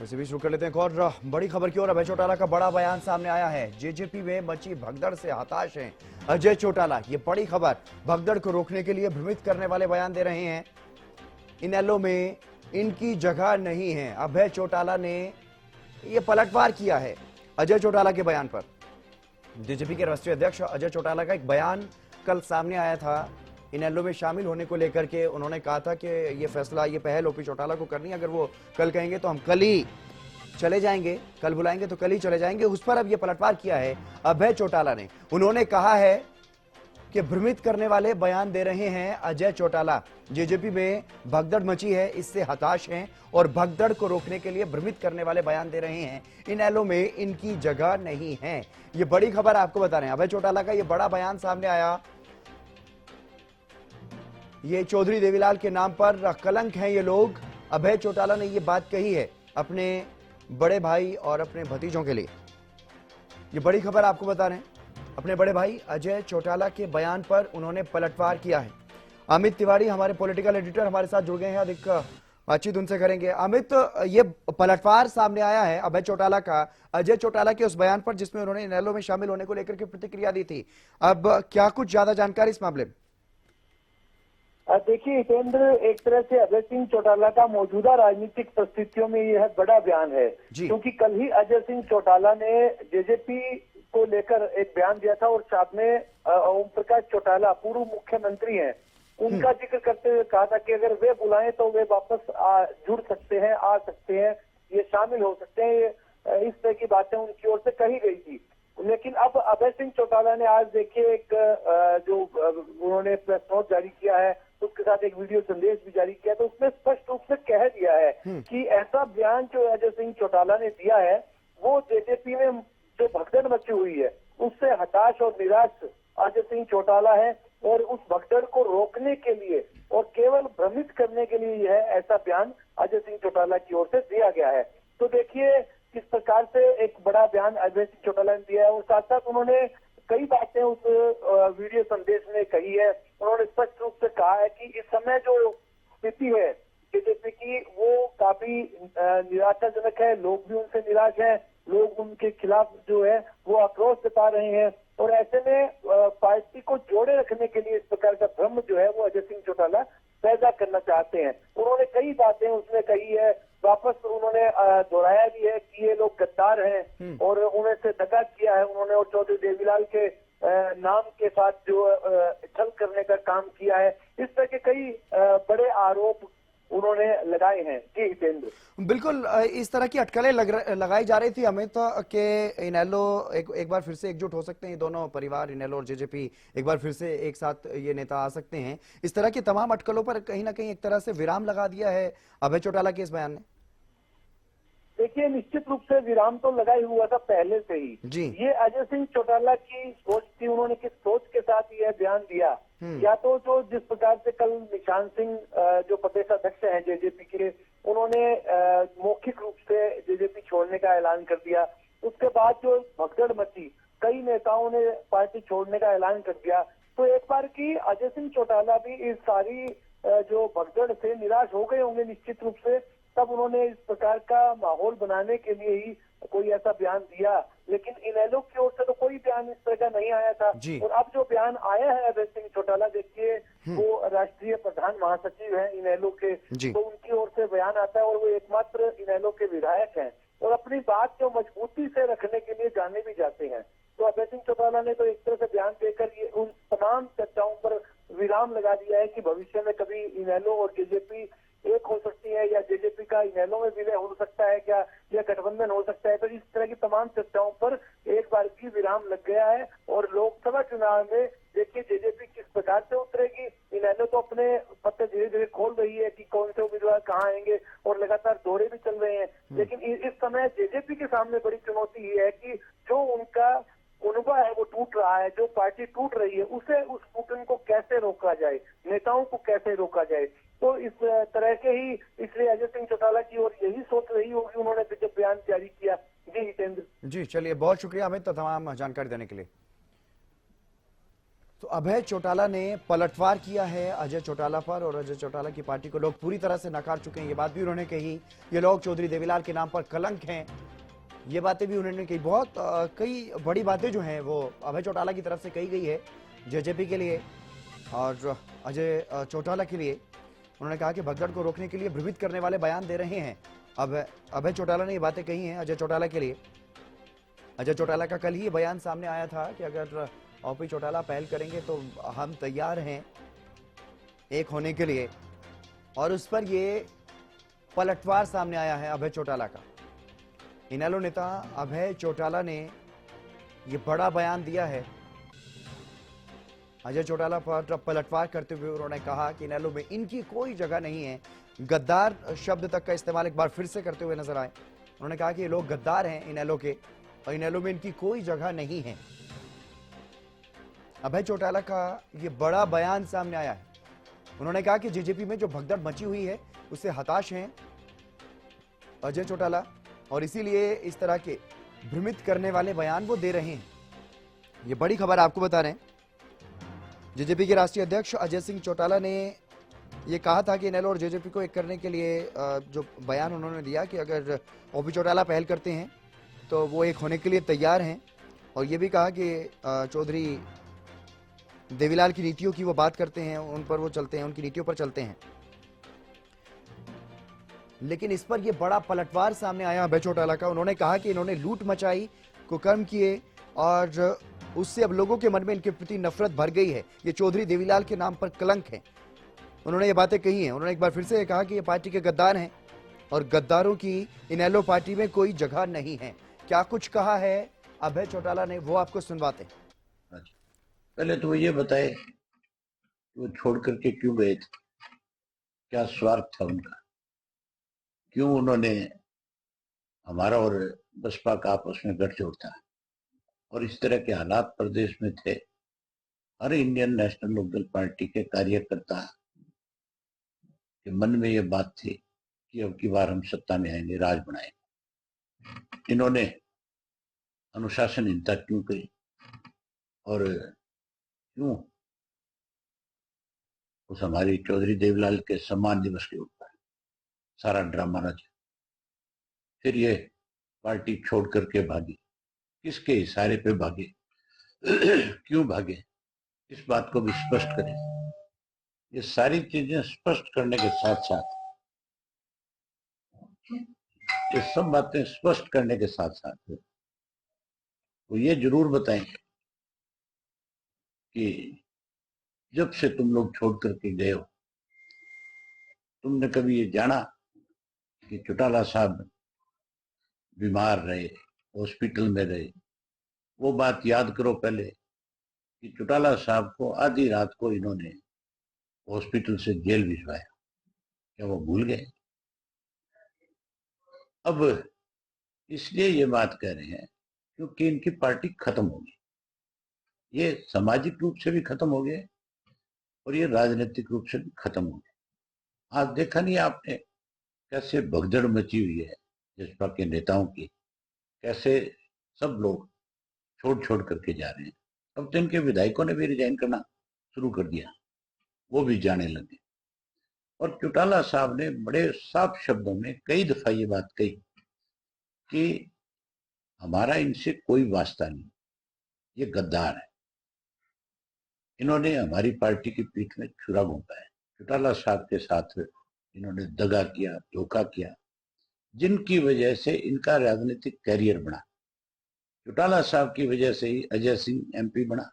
इसी बीच शुरू कर लेते हैं एक और बड़ी खबर की ओर। अभय चौटाला का बड़ा बयान सामने आया है। जेजेपी में मची भगदड़ से हताश हैं अजय चौटाला। ये बड़ी खबर, भगदड़ को रोकने के लिए भ्रमित करने वाले बयान दे रहे हैं। इनेलो में इनकी जगह नहीं है। अभय चौटाला ने ये पलटवार किया है अजय चौटाला के बयान पर। जेजेपी के राष्ट्रीय अध्यक्ष अजय चौटाला का एक बयान कल सामने आया था। इनेलो में शामिल होने को लेकर के उन्होंने कहा था कि ये फैसला, ये पहल ओपी चौटाला को करनी है। अगर वो कल कहेंगे तो हम कल ही चले जाएंगे, कल बुलाएंगे तो कल ही चले जाएंगे। उस पर अब ये पलटवार किया है अभय चौटाला ने। उन्होंने कहा है कि भ्रमित करने वाले बयान दे रहे हैं अजय चौटाला। जेजेपी में भगदड़ मची है, इससे हताश हैं और भगदड़ को रोकने के लिए भ्रमित करने वाले बयान दे रहे हैं। इनेलो में इनकी जगह नहीं है। ये बड़ी खबर आपको बता रहे हैं। अभय चौटाला का ये बड़ा बयान सामने आया। ये चौधरी देवीलाल के नाम पर कलंक हैं ये लोग। अभय चौटाला ने ये बात कही है अपने बड़े भाई और अपने भतीजों के लिए। ये बड़ी खबर आपको बता रहे हैं। अपने बड़े भाई अजय चौटाला के बयान पर उन्होंने पलटवार किया है। अमित तिवारी हमारे पॉलिटिकल एडिटर हमारे साथ जुड़ गए हैं, अधिक बातचीत उनसे करेंगे। अमित, ये पलटवार सामने आया है अभय चौटाला का अजय चौटाला के उस बयान पर जिसमें उन्होंने इनेलो में शामिल होने को लेकर के प्रतिक्रिया दी थी। अब क्या कुछ ज्यादा जानकारी इस मामले में? देखिए हितेंद्र, एक तरह से अजय सिंह चौटाला का मौजूदा राजनीतिक परिस्थितियों में यह बड़ा बयान है, क्योंकि कल ही अजय सिंह चौटाला ने जेजेपी को लेकर एक बयान दिया था और साथ में ओम प्रकाश चौटाला पूर्व मुख्यमंत्री हैं, उनका जिक्र करते हुए कहा था कि अगर वे बुलाएं तो वे वापस जुड़ सकते हैं, आ सकते हैं, ये शामिल हो सकते हैं। इस तरह की बातें उनकी ओर से कही गई थी। लेकिन अब अभय सिंह चौटाला ने आज देखिए एक जो उन्होंने प्रेस नोट जारी किया है, उसके साथ एक वीडियो संदेश भी जारी किया, तो उसमें स्पष्ट रूप से कह दिया है कि ऐसा बयान जो अजय सिंह चौटाला ने दिया है वो जेजेपी में जो भगदड़ मची हुई है उससे हताश और निराश अजय सिंह चौटाला है और उस भगदड़ को रोकने के लिए और केवल भ्रमित करने के लिए यह ऐसा बयान अजय सिंह चौटाला की ओर से दिया गया है। तो देखिए किस प्रकार से एक बड़ा बयान अजय सिंह चौटाला ने दिया है और साथ साथ उन्होंने कई बातें उस वीडियो संदेश में कही है। उन्होंने स्पष्ट रूप से कहा है कि इस समय जो स्थिति है बीजेपी की वो काफी निराशाजनक है। लोग भी उनसे निराश हैं, लोग उनके खिलाफ जो है वो आक्रोश जता रहे हैं और ऐसे में पार्टी को जोड़े रखने के लिए इस प्रकार का भ्रम जो है वो अजय सिंह चौटाला पैदा करना चाहते हैं। उन्होंने कई बातें उसमें कही है, वापस उन्होंने दोहराया भी है कि ये लोग गद्दार हैं और उन्हें से दगा किया है उन्होंने और चौधरी देवीलाल के नाम के साथ जो छल करने का काम किया है। इस तरह के कई बड़े आरोप उन्होंने लगाए हैं। जी हितेंद्र, बिल्कुल इस तरह की अटकलें लगाई जा रही थी अमित के इनेलो एक बार फिर से एकजुट हो सकते हैं, ये दोनों परिवार इनेलो और जेजेपी एक बार फिर से एक साथ ये नेता आ सकते हैं। इस तरह की तमाम अटकलों पर कहीं ना कहीं एक तरह से विराम लगा दिया है अभय चौटाला के इस बयान ने। देखिए निश्चित रूप से विराम तो लगा ही हुआ था पहले से ही जी। ये अजय सिंह चौटाला की सोच थी, उन्होंने किस सोच के साथ यह बयान दिया, या तो जो जिस प्रकार से कल निशान सिंह जो प्रदेश अध्यक्ष हैं जेजेपी के, उन्होंने मौखिक रूप से जेजेपी छोड़ने का ऐलान कर दिया। उसके बाद जो भगदड़ मची, कई नेताओं ने पार्टी छोड़ने का ऐलान कर दिया। तो एक बार की अजय सिंह चौटाला भी इस सारी जो भगदड़ से निराश हो गए होंगे निश्चित रूप से, तब उन्होंने इस प्रकार का माहौल बनाने के लिए ही कोई ऐसा बयान दिया। लेकिन इनेलो की ओर से तो कोई बयान इस तरह का नहीं आया था। और अब जो बयान आया है अभय सिंह चौटाला, देखिए वो राष्ट्रीय प्रधान महासचिव हैं इनेलो के, तो उनकी ओर से बयान आता है और वो एकमात्र इनेलो के विधायक हैं और अपनी बात जो मजबूती से रखने के लिए जाने भी जाते हैं। तो अभय सिंह चौटाला ने तो एक तरह से बयान देकर ये उन तमाम चर्चाओं पर विराम लगा दिया है कि भविष्य में कभी इनेलो और जेजेपी एक हो सकती है या जेजेपी का इनेलो में विलय हो सकता है क्या, या गठबंधन हो सकता है। तो इस तरह की तमाम चर्चाओं पर एक बार की विराम लग गया है और लोकसभा चुनाव में देखिए जेजेपी किस प्रकार से उतरेगी। इनेलो तो अपने पत्ते धीरे धीरे खोल रही है कि कौन से उम्मीदवार कहाँ आएंगे और लगातार दौरे भी चल रहे हैं। लेकिन इस समय जेजेपी के सामने बड़ी चुनौती ये है कि जो उनका उनका है वो टूट रहा है, जो पार्टी टूट रही है उसे उस टूटन को कैसे रोका जाए, नेताओं को कैसे रोका जाए। तो इस तरह के ही इसलिए अजय सिंह चौटाला की ओर यही सोच रही होगी उन्होंने जब बयान जारी किया। जी हितेंद्र। जी चलिए, बहुत शुक्रिया अमित तमाम जानकारी देने के लिए। तो अभय चौटाला ने पलटवार किया है अजय चौटाला पर, और अजय चौटाला की पार्टी को लोग पूरी तरह से नकार चुके हैं। ये बात भी उन्होंने कही, ये लोग चौधरी देवीलाल के नाम पर कलंक हैं, ये बातें भी उन्होंने कही। बहुत कई बड़ी बातें जो हैं वो अभय चौटाला की तरफ से कही गई है जेजेपी के लिए और अजय चौटाला के लिए। उन्होंने कहा कि भगदड़ को रोकने के लिए भ्रमित करने वाले बयान दे रहे हैं। अब अभय चौटाला ने ये बातें कही हैं अजय चौटाला के लिए। अजय चौटाला का कल ही बयान सामने आया था कि अगर ओपी चौटाला पहल करेंगे तो हम तैयार हैं एक होने के लिए, और उस पर ये पलटवार सामने आया है अभय चौटाला का। इनेलो नेता अभय चौटाला ने ये बड़ा बयान दिया है। अजय चौटाला पर पलटवार करते हुए उन्होंने कहा कि इनेलो में इनकी कोई जगह नहीं है। गद्दार शब्द तक का इस्तेमाल एक बार फिर से करते हुए नजर आए। उन्होंने कहा कि ये लोग गद्दार हैं इनेलो के, और इनेलो में इनकी कोई जगह नहीं है। अभय चौटाला का ये बड़ा बयान सामने आया है। उन्होंने कहा कि जेजेपी में जो भगदड़ मची हुई है उससे हताश हैं अजय चौटाला, और इसीलिए इस तरह के भ्रमित करने वाले बयान वो दे रहे हैं। ये बड़ी खबर आपको बता रहे हैं। जेजेपी के राष्ट्रीय अध्यक्ष अजय सिंह चौटाला ने ये कहा था कि इनेलो और जेजेपी को एक करने के लिए जो बयान उन्होंने दिया कि अगर ओपी चौटाला पहल करते हैं तो वो एक होने के लिए तैयार हैं, और ये भी कहा कि चौधरी देवीलाल की नीतियों की वो बात करते हैं, उन पर वो चलते हैं, उनकी नीतियों पर चलते हैं। लेकिन इस पर ये बड़ा पलटवार सामने आया अभय चौटाला का। उन्होंने कहा कि इन्होंने लूट मचाई, कुकर्म किए, और उससे अब लोगों के मन में इनके प्रति नफरत भर गई है। ये चौधरी देवीलाल के नाम पर कलंक है। उन्होंने ये बातें कही हैं। उन्होंने एक बार फिर से कहा कि ये पार्टी के गद्दार हैं और गद्दारों की इनेलो पार्टी में कोई जगह नहीं है। क्या कुछ कहा है अभय चौटाला ने, वो आपको सुनवाते हैं। पहले तो वो ये बताए वो छोड़ करके क्यों गए थे, क्या स्वार्थ था उनका, क्यों उन्होंने हमारा और बसपा का आपस में गठजोड़ था, और इस तरह के हालात प्रदेश में थे। हर इंडियन नेशनल लोकदल पार्टी के कार्यकर्ता के मन में ये बात थी कि अब की बार हम सत्ता में आएंगे, राज बनाएंगे। इन्होंने अनुशासनहीनता क्यों करी और क्यों उस हमारी चौधरी देवीलाल के सम्मान दिवस के ऊपर सारा ड्रामा रचा। फिर ये पार्टी छोड़ करके भागी, किसके इशारे पे भागे, क्यों भागे, इस बात को भी स्पष्ट करें। ये सारी चीजें स्पष्ट करने के साथ साथ, ये सब बातें स्पष्ट करने के साथ साथ वो ये जरूर बताएंगे कि जब से तुम लोग छोड़ करके गए हो, तुमने कभी ये जाना कि चौटाला साहब बीमार रहे, हॉस्पिटल में रहे? वो बात याद करो पहले कि चौटाला साहब को आधी रात को इन्होंने हॉस्पिटल से जेल भिजवाया। क्या वो भूल गए? अब इसलिए ये बात कह रहे हैं क्योंकि इनकी पार्टी खत्म होगी। ये सामाजिक रूप से भी खत्म हो गए और ये राजनीतिक रूप से भी खत्म हो गए। आज देखा नहीं आपने कैसे भगदड़ मची हुई है जसपा के नेताओं की, कैसे सब लोग छोड़ छोड़ करके जा रहे हैं। अब तो इनके विधायकों ने भी रिजाइन करना शुरू कर दिया, वो भी जाने लगे। और चौटाला साहब ने बड़े साफ शब्दों में कई दफा ये बात कही कि हमारा इनसे कोई वास्ता नहीं, ये गद्दार है, इन्होंने हमारी पार्टी की पीठ में छुरा घोंपा है। चौटाला साहब के साथ इन्होंने दगा किया, धोखा किया, जिनकी वजह से इनका राजनीतिक कैरियर बना। चौटाला साहब की वजह से ही अजय सिंह एमपी बना,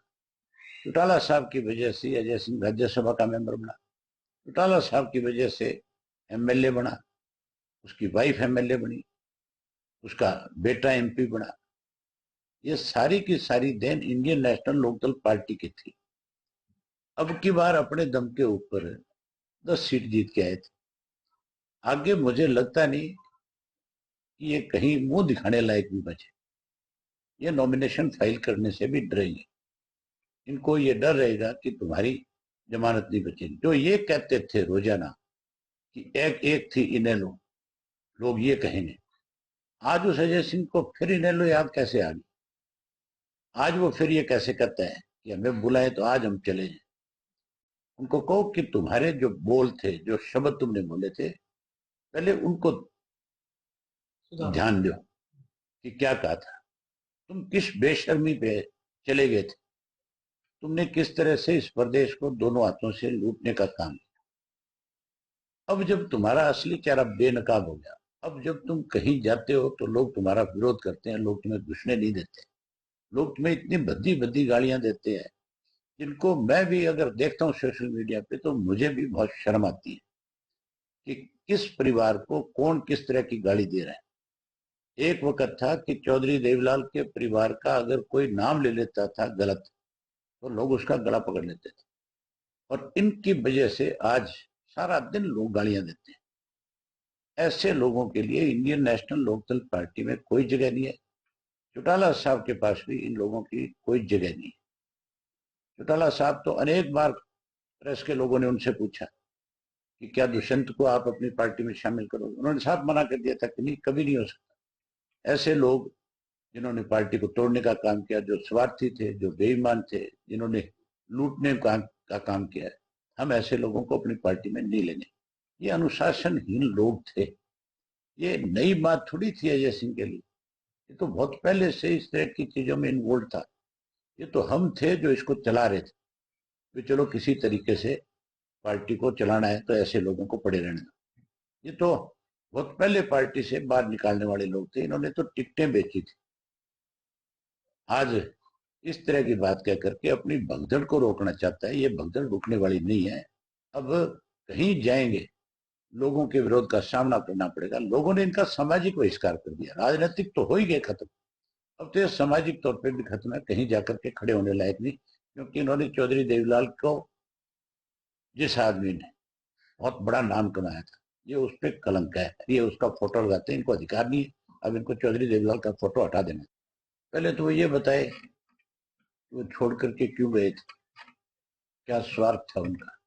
चौटाला साहब की वजह से अजय सिंह राज्यसभा का मेंबर बना, चौटाला साहब की वजह से एमएलए बना, उसकी वाइफ एमएलए बनी, उसका बेटा एमपी बना। ये सारी की सारी देन इंडियन नेशनल लोकदल पार्टी की थी। अब की बार अपने दम के ऊपर 10 सीट जीत के आए थे। आगे मुझे लगता नहीं कि ये कहीं मुंह दिखाने लायक भी बचे। ये नॉमिनेशन फाइल करने से भी डरेंगे। इनको ये डर रहेगा कि तुम्हारी जमानत नहीं बचेगी। जो ये कहते थे रोजाना कि एक एक थी इनेलो, लोग ये कहेंगे। आज उस अजय सिंह को फिर इनेलो याद कैसे आ गई? आज वो फिर ये कैसे कहता है कि हमें बुलाए तो आज हम चले जाए। उनको कहो कि तुम्हारे जो बोल थे, जो शब्द तुमने बोले थे, पहले उनको ध्यान दो कि क्या कहा था। तुम किस बेशर्मी पे चले गए थे, तुमने किस तरह से इस प्रदेश को दोनों हाथों से लूटने का काम किया। अब जब तुम्हारा असली चेहरा बेनकाब हो गया, अब जब तुम कहीं जाते हो तो लोग तुम्हारा विरोध करते हैं, लोग तुम्हें घुसने नहीं देते, लोग तुम्हें इतनी भद्दी भद्दी गालियां देते हैं जिनको मैं भी अगर देखता हूँ सोशल मीडिया पे तो मुझे भी बहुत शर्म आती है कि किस परिवार को कौन किस तरह की गाली दे रहा है। एक वक्त था कि चौधरी देवलाल के परिवार का अगर कोई नाम ले लेता था गलत तो लोग उसका गला पकड़ लेते थे, और इनकी वजह से आज सारा दिन लोग गालियां देते हैं। ऐसे लोगों के लिए इंडियन नेशनल लोकदल पार्टी में कोई जगह नहीं है। चौटाला साहब के पास भी इन लोगों की कोई जगह नहीं है। चौटाला साहब तो अनेक बार प्रेस के लोगों ने उनसे पूछा कि क्या दुष्यंत को आप अपनी पार्टी में शामिल करोगे, उन्होंने साफ मना कर दिया था कि नहीं, कभी नहीं हो सकता। ऐसे लोग जिन्होंने पार्टी को तोड़ने का काम किया, जो स्वार्थी थे, जो बेईमान थे, जिन्होंने लूटने का काम किया है, हम ऐसे लोगों को अपनी पार्टी में नहीं लेंगे। ये अनुशासनहीन लोग थे। ये नई बात थोड़ी थी अजय सिंह के लिए, ये तो बहुत पहले से इस तरह की चीजों में इन्वॉल्व था। ये तो हम थे जो इसको चला रहे थे कि चलो किसी तरीके से पार्टी को चलाना है तो ऐसे लोगों को पड़े रहने दो। ये तो बहुत पहले पार्टी से बाहर निकालने वाले लोग थे, इन्होंने तो टिकटें बेची थी। आज इस तरह की बात कह करके अपनी भगदड़ को रोकना चाहता है। ये भगदड़ रुकने वाली नहीं है। अब कहीं जाएंगे, लोगों के विरोध का सामना करना पड़ेगा। लोगों ने इनका सामाजिक बहिष्कार कर दिया, राजनीतिक तो हो ही गए खत्म, अब तो ये सामाजिक तौर पर भी खत्म है, कहीं जाकर के खड़े होने लायक नहीं। क्योंकि इन्होंने चौधरी देवीलाल को, जिस आदमी ने बहुत बड़ा नाम कमाया था, ये उस पर कलंक है, ये उसका फोटो लगाते हैं, इनको अधिकार नहीं है। अब इनको चौधरी देवीलाल का फोटो हटा देना। पहले तो वो ये बताए वो छोड़ करके क्यों गए थे, क्या स्वार्थ था उनका।